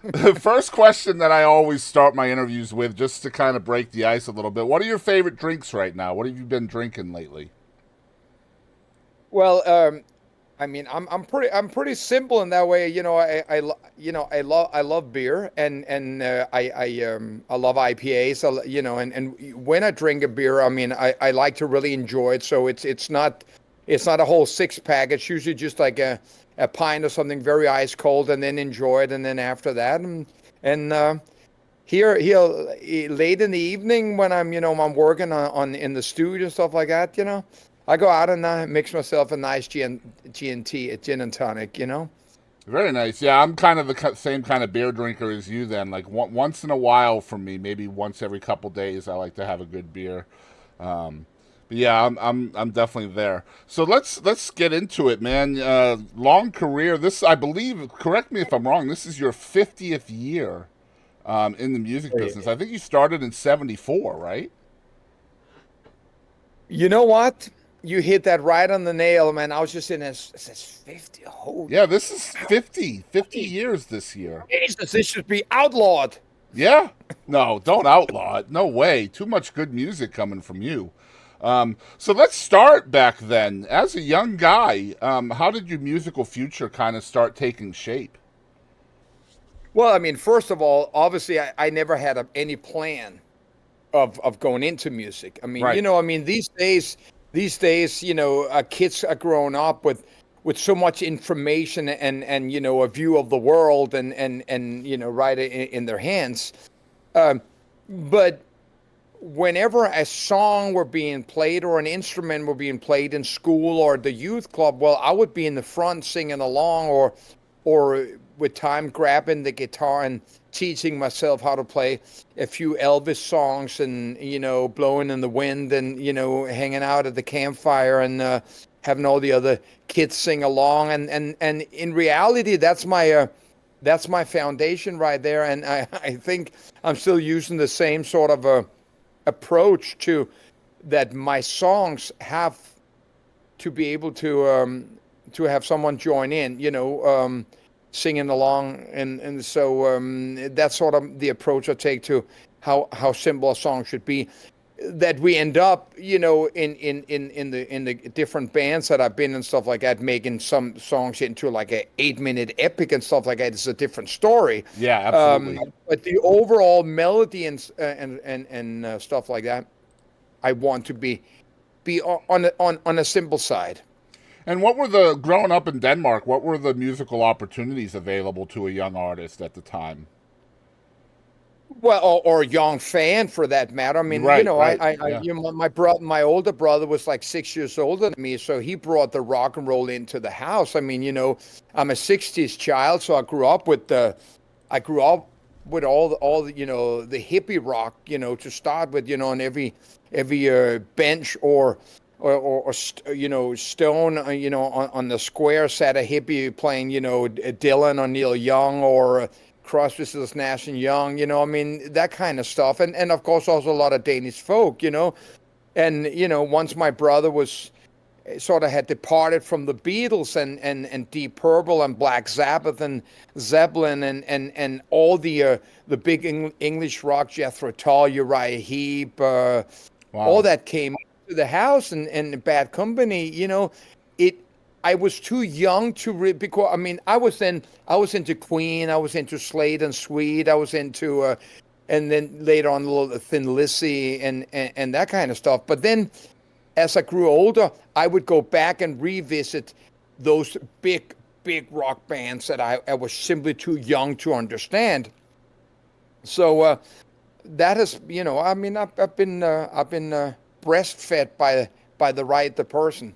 The first question that I always start my interviews with, just to kind of break the ice a little bit, what are your favorite drinks right now? What have you been drinking lately? Well, I mean, I'm pretty simple in that way. I love beer and I love IPAs. And when I drink a beer, I mean, I like to really enjoy it. So it's not a whole six pack. It's usually just like a pint or something very ice cold, and then enjoy it. And then after that, and here late in the evening when I'm working on in the studio and stuff like that, I go out and mix myself a nice G&T, a gin and tonic. Very nice. Yeah, I'm kind of the same kind of beer drinker as you. Then, like once in a while for me, maybe once every couple days, I like to have a good beer. Um, but yeah, I'm definitely there. So let's get into it, man. Long career. This, I believe. Correct me if I'm wrong. This is your 50th year in the music business. I think you started in '74, right? You know what? You hit that right on the nail, man. I was just in this. It says 50. Holy Yeah, this is 50 years this year. Jesus, this should be outlawed. Yeah? No, don't outlaw it. No way. Too much good music coming from you. So let's start back then. As a young guy, how did your musical future kind of start taking shape? Well, I mean, first of all, obviously, I never had any plan of going into music. I mean, Right. these days, kids are growing up with so much information and a view of the world and right in their hands. Um, but whenever a song were being played or an instrument were being played in school or the youth club, well, I would be in the front singing along or with time grabbing the guitar and teaching myself how to play a few Elvis songs and blowing in the wind and hanging out at the campfire and having all the other kids sing along and in reality that's my foundation right there, and I think I'm still using the same sort of approach to that. My songs have to be able to have someone join in, singing along, and so that's sort of the approach I take to how simple a song should be. That we end up, in the different bands that I've been and stuff like that, making some songs into like a 8-minute epic and stuff like that. It's a different story. Yeah, Um, absolutely. but the overall melody and stuff like that, I want to be on a simple side. And what were the, growing up in Denmark, what were the musical opportunities available to a young artist at the time? Well, or a young fan for that matter. I mean, Right, right. Yeah. my older brother was like 6 years older than me, so he brought the rock and roll into the house. I mean, I'm a '60s child, so I grew up with all the the hippie rock, to start with, on every bench or stone, on the square sat a hippie playing, Dylan or Neil Young or Crosby, Stills, Nash and Young. I mean, that kind of stuff, and of course also a lot of Danish folk. And once my brother was sort of had departed from the Beatles and Deep Purple and Black Sabbath and Zeppelin and all the big English rock, Jethro Tull, Uriah Heep, all Wow. that came to the house and Bad Company. It. I was too young to because I mean I was into Queen, I was into Slade and Sweet, I was into and then later on a little Thin Lizzy and that kind of stuff. But then as I grew older, I would go back and revisit those big rock bands that I was simply too young to understand. So that is, I mean, I've been breastfed by the right the person.